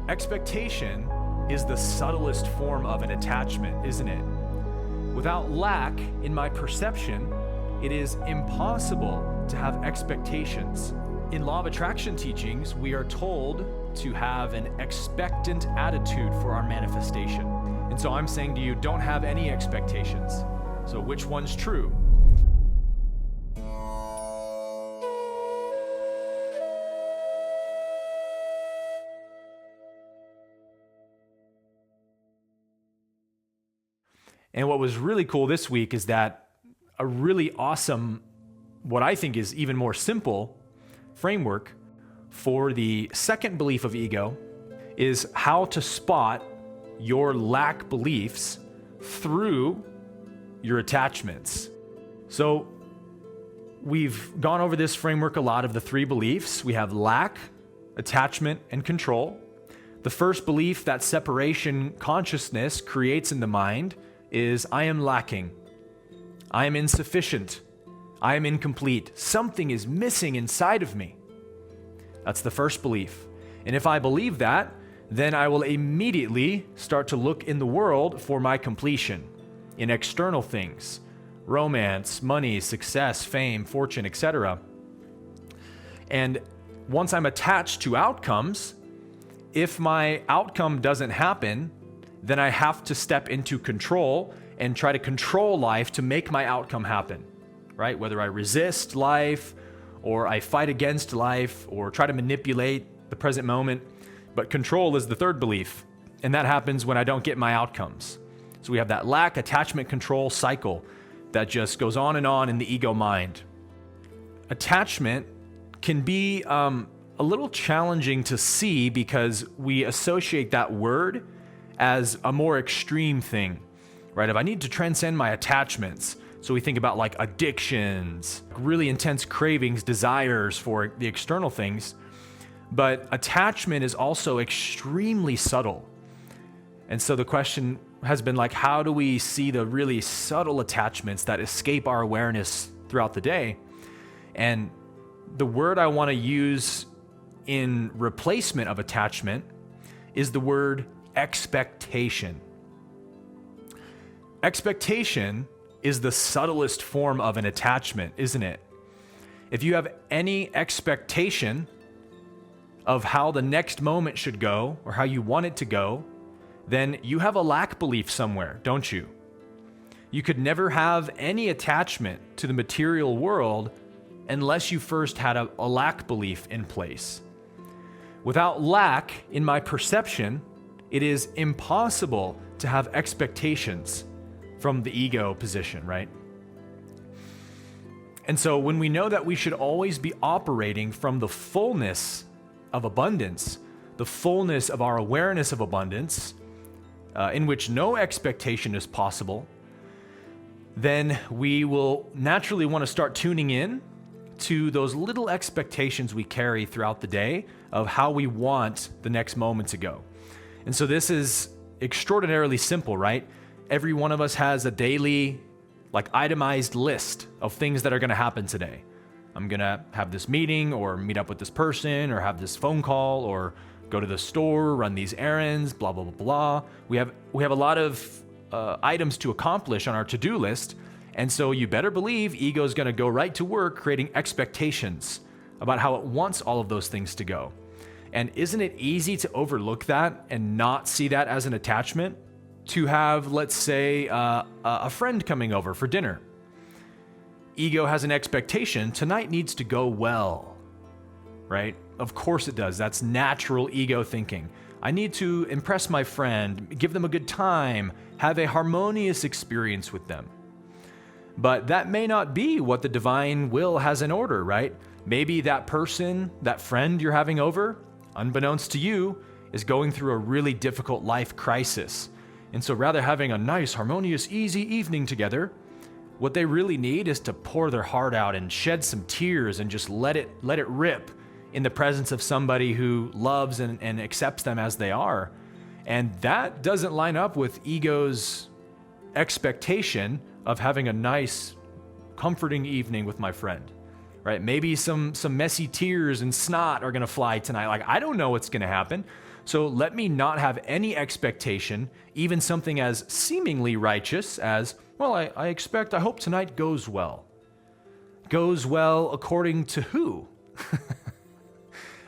Expectation is the subtlest form of an attachment, isn't it? Without lack in my perception, it is impossible to have expectations. In Law of Attraction teachings, we are told to have an expectant attitude for our manifestation. And so I'm saying to you, don't have any expectations. So which one's true? And what was really cool this week is that a really awesome, what I think is even more simple framework for the second belief of ego is how to spot your lack beliefs through your attachments. So we've gone over this framework a lot of the three beliefs. We have lack, attachment, and control. The first belief that separation consciousness creates in the mind is I am lacking, I am insufficient, I am incomplete, something is missing inside of me. That's the first belief. And if I believe that, then I will immediately start to look in the world for my completion in external things, romance, money, success, fame, fortune, etc. And once I'm attached to outcomes, if my outcome doesn't happen, then I have to step into control and try to control life to make my outcome happen, right? Whether I resist life or I fight against life or try to manipulate the present moment. But control is the third belief, and that happens when I don't get my outcomes. So we have that lack, attachment, control cycle that just goes on in the ego mind. Attachment can be a little challenging to see because we associate that word as a more extreme thing, right? If I need to transcend my attachments, so we think about like addictions, really intense cravings, desires for the external things, but attachment is also extremely subtle. And so the question has been like, how do we see the really subtle attachments that escape our awareness throughout the day? And the word I want to use in replacement of attachment is the word expectation. Expectation is the subtlest form of an attachment, isn't it? If you have any expectation of how the next moment should go or how you want it to go, then you have a lack belief somewhere, don't you? You could never have any attachment to the material world unless you first had a lack belief in place. Without lack in my perception, it is impossible to have expectations from the ego position, right? And so when we know that we should always be operating from the fullness of abundance, the fullness of our awareness of abundance, in which no expectation is possible, then we will naturally want to start tuning in to those little expectations we carry throughout the day of how we want the next moment to go. And so this is extraordinarily simple, right? Every one of us has a daily, itemized list of things that are going to happen today. I'm going to have this meeting or meet up with this person or have this phone call or go to the store, run these errands, blah, blah, blah, blah. We have a lot of items to accomplish on our to-do list. And so you better believe ego is going to go right to work creating expectations about how it wants all of those things to go. And isn't it easy to overlook that and not see that as an attachment? To have, let's say, a friend coming over for dinner. Ego has an expectation, tonight needs to go well, right? Of course it does. That's natural ego thinking. I need to impress my friend, give them a good time, have a harmonious experience with them. But that may not be what the divine will has in order, right? Maybe that person, that friend you're having over, unbeknownst to you, is going through a really difficult life crisis. And so rather having a nice, harmonious, easy evening together, what they really need is to pour their heart out and shed some tears and just let it rip in the presence of somebody who loves and accepts them as they are. And that doesn't line up with ego's expectation of having a nice, comforting evening with my friend, right? Maybe some messy tears and snot are going to fly tonight. I don't know what's going to happen, So let me not have any expectation, even something as seemingly righteous as, well, I hope tonight goes well. Goes well according to who?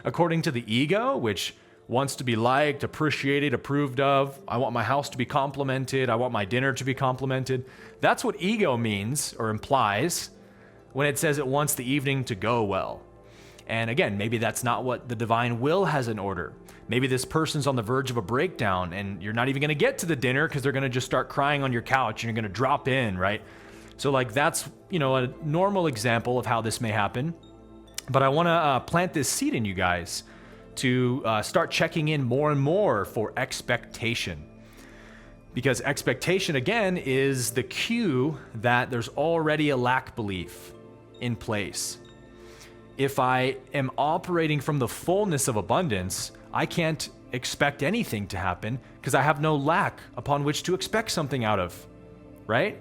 According to the ego, which wants to be liked, appreciated, approved of. I want my house to be complimented. I want my dinner to be complimented. That's what ego means or implies when it says it wants the evening to go well. And again, maybe that's not what the divine will has in order. Maybe this person's on the verge of a breakdown and you're not even going to get to the dinner because they're going to just start crying on your couch and you're going to drop in, right? So like that's, a normal example of how this may happen. But I want to plant this seed in you guys to start checking in more and more for expectation. Because expectation, again, is the cue that there's already a lack belief in place. If I am operating from the fullness of abundance, I can't expect anything to happen because I have no lack upon which to expect something out of, right?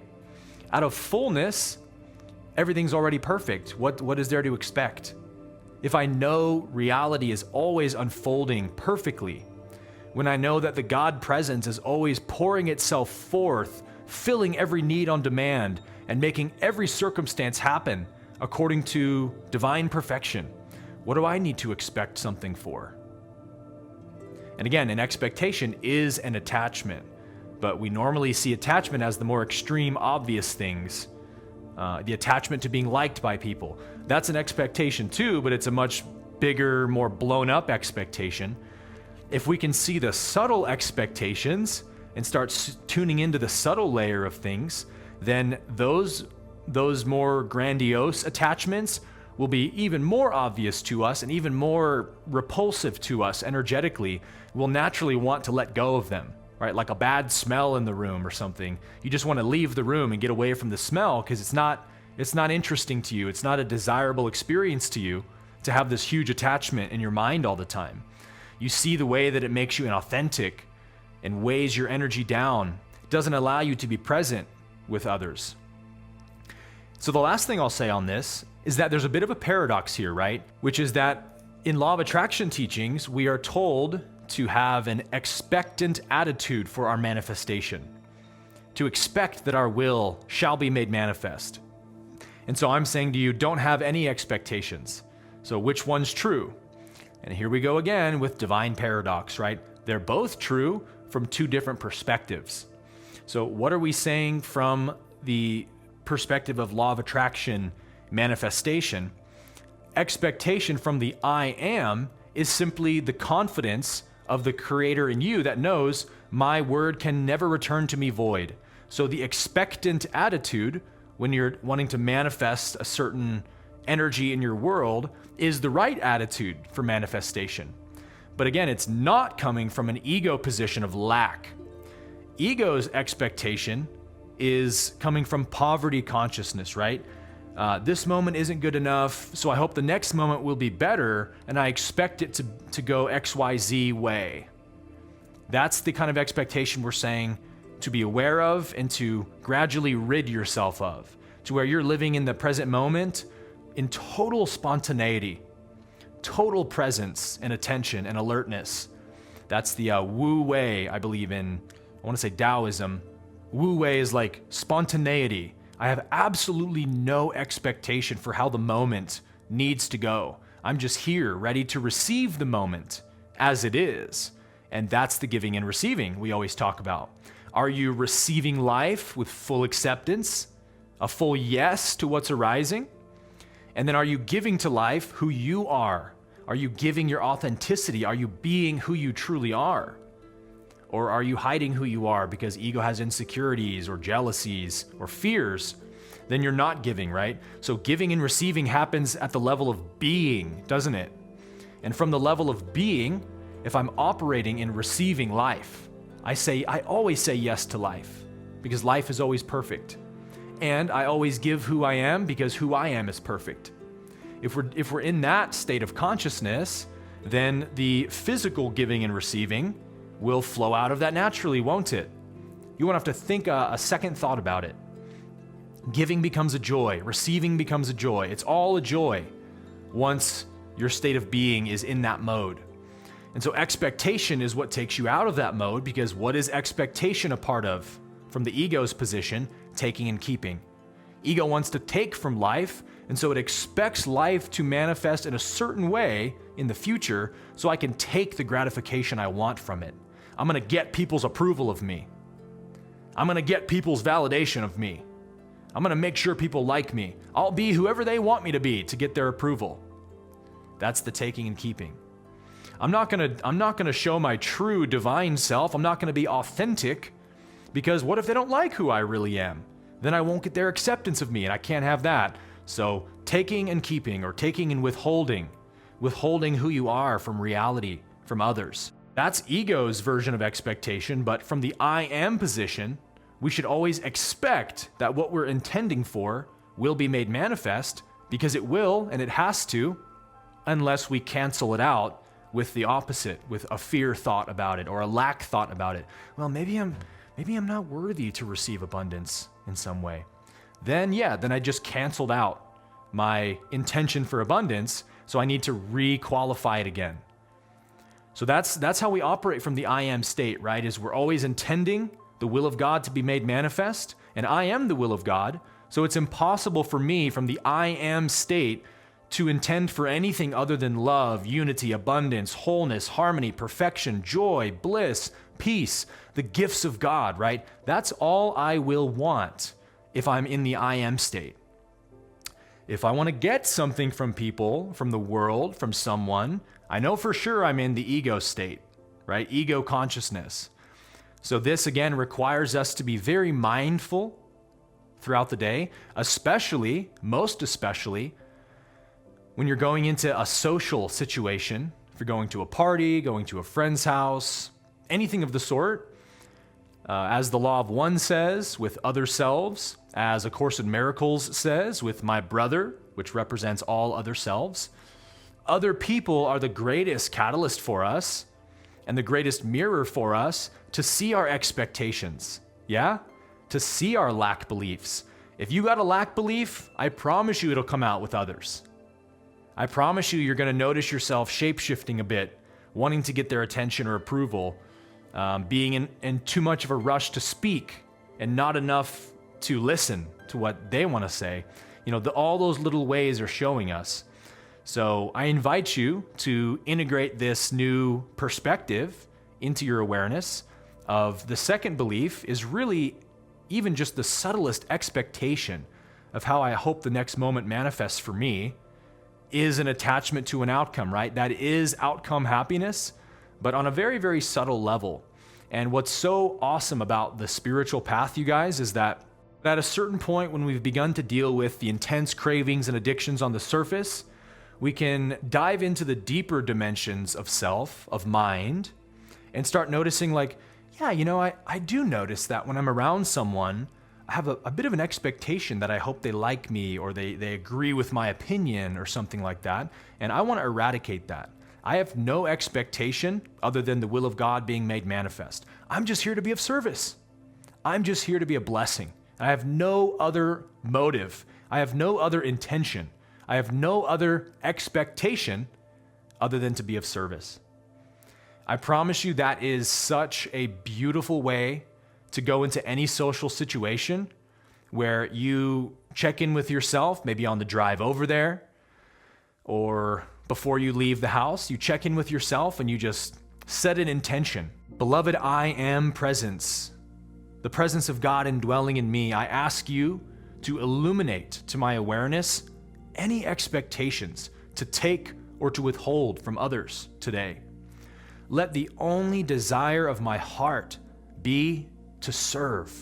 Out of fullness, everything's already perfect. What is there to expect? If I know reality is always unfolding perfectly, when I know that the God presence is always pouring itself forth, filling every need on demand, and making every circumstance happen according to divine perfection, what do I need to expect something for? And again, an expectation is an attachment, but we normally see attachment as the more extreme, obvious things. The attachment to being liked by people. That's an expectation too, but it's a much bigger, more blown up expectation. If we can see the subtle expectations and start tuning into the subtle layer of things, then those more grandiose attachments will be even more obvious to us and even more repulsive to us energetically. We'll naturally want to let go of them. Right, like a bad smell in the room or something. You just want to leave the room and get away from the smell because it's not interesting to you. It's not a desirable experience to you to have this huge attachment in your mind all the time. You see the way that it makes you inauthentic and weighs your energy down. It doesn't allow you to be present with others. So the last thing I'll say on this is that there's a bit of a paradox here, right? Which is that in law of attraction teachings, we are told to have an expectant attitude for our manifestation, to expect that our will shall be made manifest. And so I'm saying to you, don't have any expectations. So which one's true? And here we go again with divine paradox, right? They're both true from two different perspectives. So what are we saying from the perspective of law of attraction manifestation? Expectation from the I am is simply the confidence of the creator in you that knows my word can never return to me void. So the expectant attitude when you're wanting to manifest a certain energy in your world is the right attitude for manifestation. But again, it's not coming from an ego position of lack. Ego's expectation is coming from poverty consciousness, right? This moment isn't good enough, so I hope the next moment will be better, and I expect it to go XYZ way. That's the kind of expectation we're saying to be aware of and to gradually rid yourself of, to where you're living in the present moment in total spontaneity, total presence and attention and alertness. That's the Wu Wei, I believe in. I want to say Taoism. Wu Wei is like spontaneity. I have absolutely no expectation for how the moment needs to go. I'm just here, ready to receive the moment as it is. And that's the giving and receiving we always talk about. Are you receiving life with full acceptance, a full yes to what's arising? And then are you giving to life who you are? Are you giving your authenticity? Are you being who you truly are? Or are you hiding who you are because ego has insecurities or jealousies or fears? Then you're not giving, right? So giving and receiving happens at the level of being, doesn't it? And from the level of being, if I'm operating in receiving life, I always say yes to life because life is always perfect. And I always give who I am because who I am is perfect. If we're in that state of consciousness, then the physical giving and receiving will flow out of that naturally, won't it? You won't have to think a second thought about it. Giving becomes a joy. Receiving becomes a joy. It's all a joy once your state of being is in that mode. And so expectation is what takes you out of that mode, because what is expectation a part of? From the ego's position, taking and keeping. Ego wants to take from life, and so it expects life to manifest in a certain way in the future so I can take the gratification I want from it. I'm going to get people's approval of me. I'm going to get people's validation of me. I'm going to make sure people like me. I'll be whoever they want me to be to get their approval. That's the taking and keeping. I'm not going to show my true divine self. I'm not going to be authentic, because what if they don't like who I really am? Then I won't get their acceptance of me, and I can't have that. So taking and keeping, or taking and withholding who you are from reality, from others. That's ego's version of expectation, but from the I am position, we should always expect that what we're intending for will be made manifest, because it will, and it has to, unless we cancel it out with the opposite, with a fear thought about it or a lack thought about it. Well, maybe I'm not worthy to receive abundance in some way. Then I just canceled out my intention for abundance, so I need to re-qualify it again. So that's how we operate from the I am state, right? Is we're always intending the will of God to be made manifest, and I am the will of God, so it's impossible for me from the I am state to intend for anything other than love, unity, abundance, wholeness, harmony, perfection, joy, bliss, peace, the gifts of God, right? That's all I will want if I'm in the I am state. If I want to get something from people, from the world, from someone, I know for sure I'm in the ego state, right? Ego consciousness. So this again requires us to be very mindful throughout the day, most especially, when you're going into a social situation. If you're going to a party, going to a friend's house, anything of the sort, as the Law of One says, with other selves, as A Course in Miracles says, with my brother, which represents all other selves. Other people are the greatest catalyst for us and the greatest mirror for us to see our expectations, yeah? To see our lack beliefs. If you got a lack belief, I promise you it'll come out with others. I promise you you're going to notice yourself shape-shifting a bit, wanting to get their attention or approval, being in too much of a rush to speak and not enough to listen to what they want to say. All those little ways are showing us. So I invite you to integrate this new perspective into your awareness of the second belief is really even just the subtlest expectation of how I hope the next moment manifests for me is an attachment to an outcome, right? That is outcome happiness, but on a very, very subtle level. And what's so awesome about the spiritual path, you guys, is that at a certain point when we've begun to deal with the intense cravings and addictions on the surface, we can dive into the deeper dimensions of self, of mind, and start noticing I do notice that when I'm around someone, I have a bit of an expectation that I hope they like me or they agree with my opinion or something like that. And I want to eradicate that. I have no expectation other than the will of God being made manifest. I'm just here to be of service. I'm just here to be a blessing. I have no other motive. I have no other intention. I have no other expectation other than to be of service. I promise you that is such a beautiful way to go into any social situation where you check in with yourself, maybe on the drive over there, or before you leave the house, you check in with yourself and you just set an intention. Beloved, I am presence, the presence of God indwelling in me. I ask you to illuminate to my awareness any expectations to take or to withhold from others today. Let the only desire of my heart be to serve,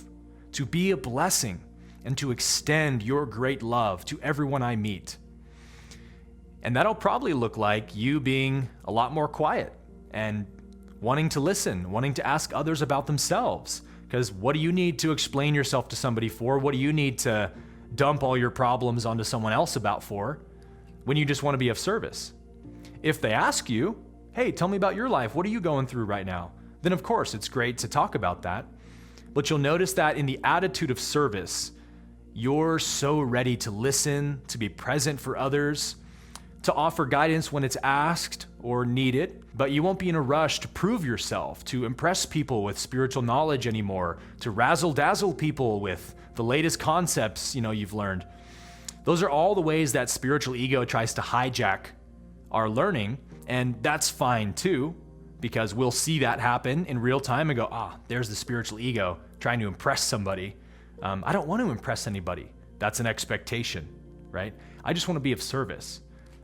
to be a blessing, and to extend your great love to everyone I meet. And that'll probably look like you being a lot more quiet and wanting to listen, wanting to ask others about themselves. Because what do you need to explain yourself to somebody for? What do you need to dump all your problems onto someone else about for when you just want to be of service? If they ask you, hey, tell me about your life. What are you going through right now? Then of course it's great to talk about that. But you'll notice that in the attitude of service, you're so ready to listen, to be present for others, to offer guidance when it's asked or needed, but you won't be in a rush to prove yourself, to impress people with spiritual knowledge anymore, to razzle-dazzle people with the latest concepts you've learned. Those are all the ways that spiritual ego tries to hijack our learning, and that's fine too, because we'll see that happen in real time and go, there's the spiritual ego trying to impress somebody. I don't want to impress anybody. That's an expectation, right? I just want to be of service.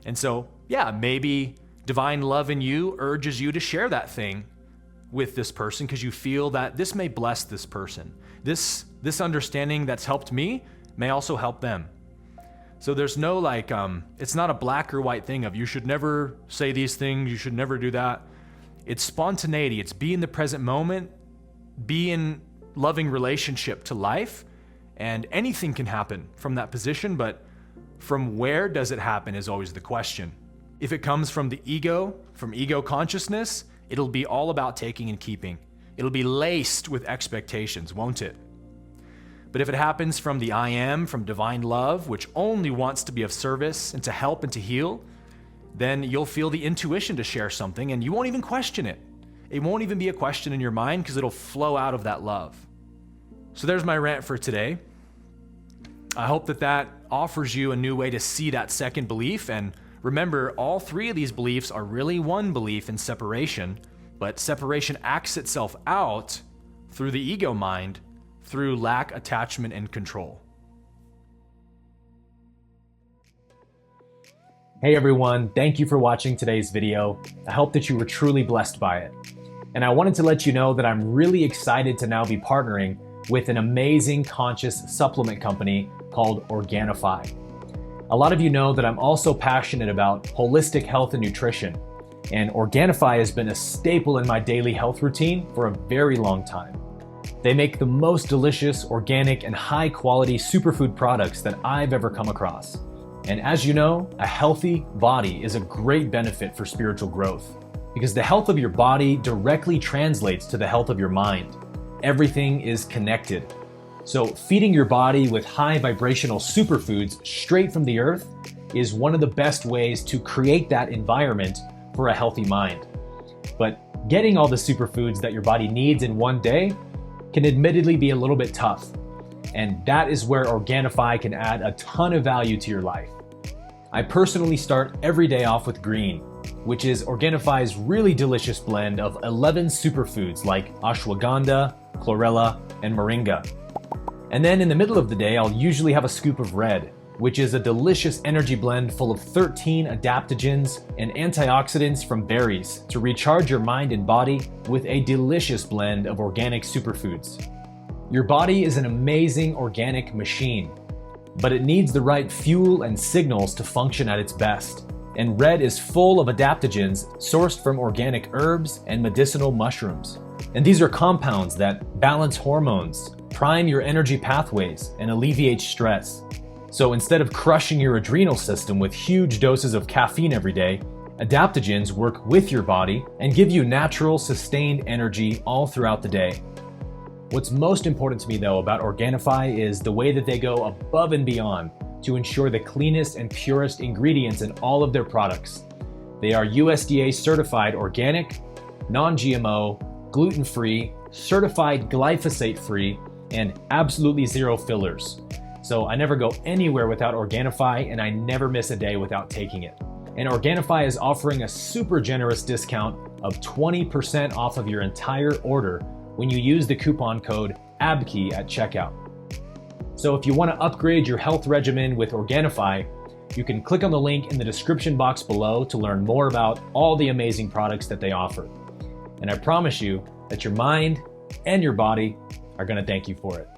And so, maybe divine love in you urges you to share that thing with this person because you feel that this may bless this person. This understanding that's helped me may also help them. So there's no it's not a black or white thing of you should never say these things, you should never do that. It's spontaneity. It's be in the present moment, be in loving relationship to life, and anything can happen from that position, but from where does it happen is always the question. If it comes from the ego, from ego consciousness, it'll be all about taking and keeping. It'll be laced with expectations, won't it? But if it happens from the I am, from divine love, which only wants to be of service and to help and to heal, then you'll feel the intuition to share something and you won't even question it. It won't even be a question in your mind because it'll flow out of that love. So there's my rant for today. I hope that offers you a new way to see that second belief. And remember, all three of these beliefs are really one belief in separation, but separation acts itself out through the ego mind, through lack, attachment, and control. Hey everyone, thank you for watching today's video. I hope that you were truly blessed by it. And I wanted to let you know that I'm really excited to now be partnering with an amazing conscious supplement company called ORGANIFI. A lot of you know that I'm also passionate about holistic health and nutrition, and ORGANIFI has been a staple in my daily health routine for a very long time. They make the most delicious, organic, and high-quality superfood products that I've ever come across. And as you know, a healthy body is a great benefit for spiritual growth, because the health of your body directly translates to the health of your mind. Everything is connected. So feeding your body with high vibrational superfoods straight from the earth is one of the best ways to create that environment for a healthy mind. But getting all the superfoods that your body needs in one day can admittedly be a little bit tough. And that is where ORGANIFI can add a ton of value to your life. I personally start every day off with green, which is ORGANIFI's really delicious blend of 11 superfoods like ashwagandha, chlorella, and moringa. And then in the middle of the day, I'll usually have a scoop of red, which is a delicious energy blend full of 13 adaptogens and antioxidants from berries to recharge your mind and body with a delicious blend of organic superfoods. Your body is an amazing organic machine, but it needs the right fuel and signals to function at its best. And red is full of adaptogens sourced from organic herbs and medicinal mushrooms. And these are compounds that balance hormones, prime your energy pathways, and alleviate stress. So instead of crushing your adrenal system with huge doses of caffeine every day, adaptogens work with your body and give you natural, sustained energy all throughout the day. What's most important to me though about ORGANIFI is the way that they go above and beyond to ensure the cleanest and purest ingredients in all of their products. They are USDA certified organic, non-GMO, gluten-free, certified glyphosate-free, and absolutely zero fillers. So I never go anywhere without ORGANIFI, and I never miss a day without taking it. And ORGANIFI is offering a super generous discount of 20% off of your entire order when you use the coupon code Abke at checkout. So if you want to upgrade your health regimen with ORGANIFI, you can click on the link in the description box below to learn more about all the amazing products that they offer. And I promise you that your mind and your body are going to thank you for it.